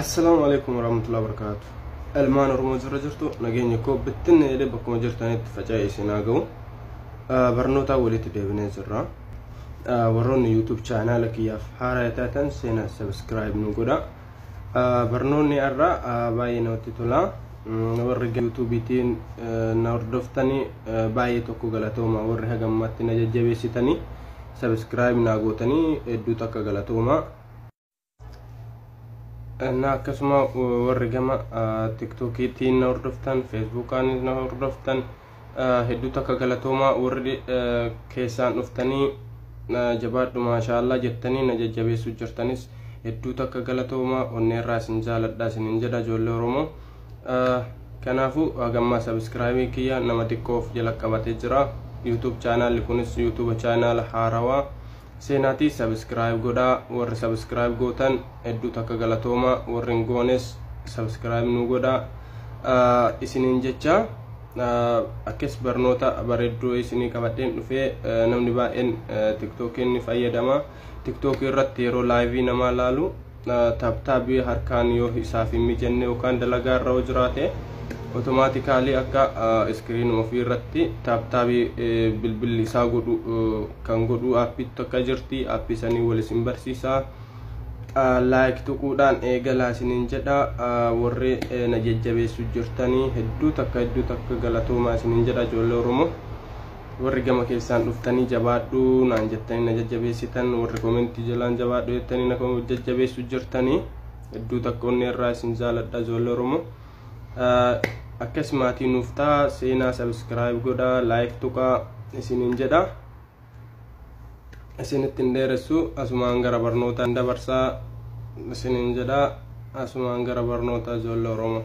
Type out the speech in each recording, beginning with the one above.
السلام عليكم ورحمة الله وبركاته. المان رموز رجرتو نجيني كوب بتن اللي بكم جرتاني تفجأي سيناجو برنوتا وليت ديبني زرا وروني يوتيوب channel كياف حارة تاتن سينا سبسكرايب نقودا برنوني أرى باي نوتي تولا ورجع يوتيوب تين نوردفتني باي توكو غلطوما ورها جمعتنا ججبي سيتني سبسكرايب ناقوتني ادو تك غلطوما أنا كسمة ورجما تيك توكي تين نوردفتن فيسبوك أني نوردفتن هدو تكا غلطوما ورد كيسان نفتني جبات ما شاء الله جتني نججبي سجرتنيس هدو تكا غلطوما ونيرا سنجالت دا سننجدا جولو رومو كنافو أغما سبسكرايبي كيا نما تيكوف جلق قباتي جرا يوتيوب channel لكونس يوتيوب channel حاروا سيناتي سبسكرايب غودا ور سبسكرايب غوتن ادو تكا غلطوما ورنغونس سبسكرايب نو غودا اسنين جچا اكس برنوتا بريدو اسني كباتين دفي نمني باين تيك توك ني فايدما تيك توك رتيرو لايفي نما لالو تاب تابي هركان يو حسافي ميجن وكان دلغا روجراته automatically akka screen ofii irratti taabtaabii bilbilli isaa godhu kan godhu appii tokko jirti appii sanii wal isin barsiisa like tuquudhaan eegalaa isiniin jedha warri na jajjabeessu jirtanii hedduu takka galatoomaa isiniin jedha ijoollee Oromoo warri gama keessaan dhuftanii jabaadhu naan jettanii na jajjabeessitan warri comment jalaan jabaadhu jettanii na jajjabeessu jirtanii hedduu takka onni irraa isin jaaladha ijoollee Oromoo akkasumatti nufta seena subscribe goda like tuqa isinin jedha isinitti ndeeressu asumaan gara barnoota dabarsa isinin jedha asumaan gara barnoota ijoollee Oromoo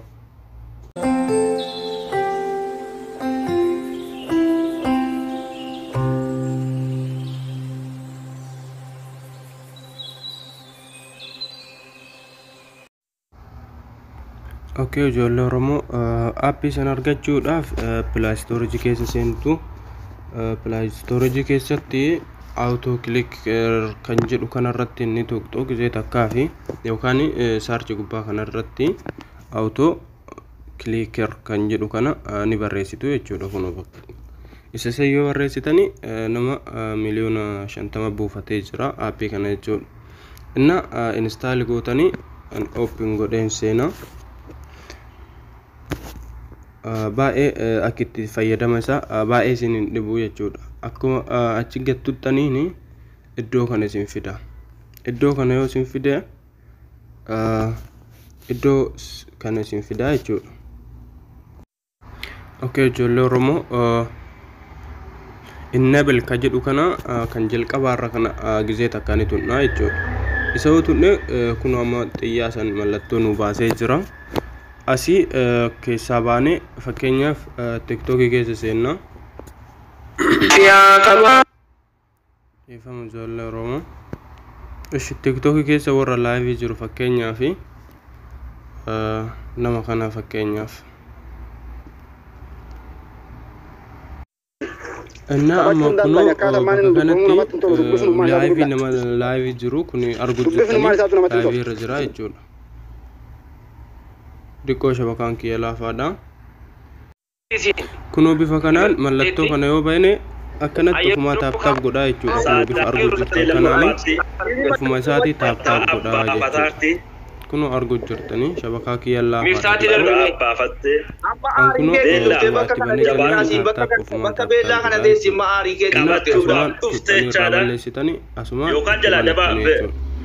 Okay, ijoollee Oromoo appii san argachuudhaaf Play Store keessa seentu Play Store keessatti auto click kan jedhu kanarratti inni tokko gisee takkaa fi yookaan search gubbaa kanarratti auto clicker kan jedhu kana ni barreessitu jechuudha kun isa sayyoo barreessitanii nama miliyoona 50 buufatee jira appii kana jechuudha inna install gootanii open godheen seena baay'ee akitti fayyadama isaa baay'ee isin dhibu jechuudha akkuma achi gattuttaniini iddoo kana isin fida iddoo kana yoo isin fide iddoo kana isin fida jechuudha okay ijoollee Oromoo enable ka jedhu kana kan jalqabaarra kana gisee takkaani tunnaa jechuudha isa yoo tunne kun amma xiyyaasan mallattoo nu baasee jira asii keessa baane fakkeenyaaf TikTok keessa seenna ifamu ijoollee Oromoo ishi TikTok keessa warra live jiru fakkeenyaaf nama kana fakkeenyaaf inna amma kuno kanatti live nama live jiru kuni argujjatanii live irra jira jechuudha dikko shabakaan kiyya laafaadha kunoo bifa kanaan mallattoo kana yoo bayne akkanatti ofuma taap godhaa jechuudha kunoo bifa arguu jirtan kanaani ofuma isaatii taap godhaa jechuudha kunoo arguu jirtanii shabakaa kiyya laafaadha kan kunoo aktibanee jennaan taap ofuma balleessitanii asuma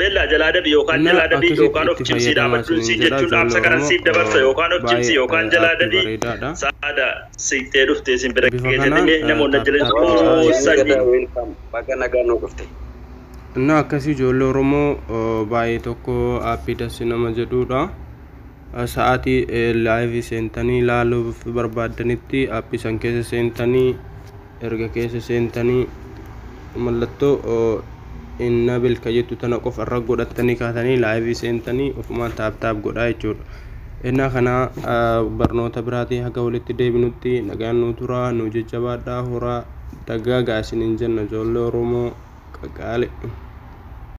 bella jalada bi yokan jalada bi yokan of chipsi da matrusi jechuun amsa karan siif dabarsa yokan of chipsi yokan jalada bi saada siitee dhufte sin bira geedanii namoonni jiran sanyi bagana gaanoo dhufte inna akkasii ijoollee Oromoo baay'ee tokko appii dassi nama jedhuudha sa'aatii live seentanii ilaaluuf barbaadanitti appii san keessa seentanii erga keessa seentanii mallattoo enable ka jettu tana qofa irra godhatanii kaatanii live seentanii ofuma taap godhaa jechuudha inna kana barnoota biraatii haga walitti deebinutti nagaan nu tura nu jajjabaadhaa horaa dagaagaa isiniin jenna ijoollee Oromoo qaqaale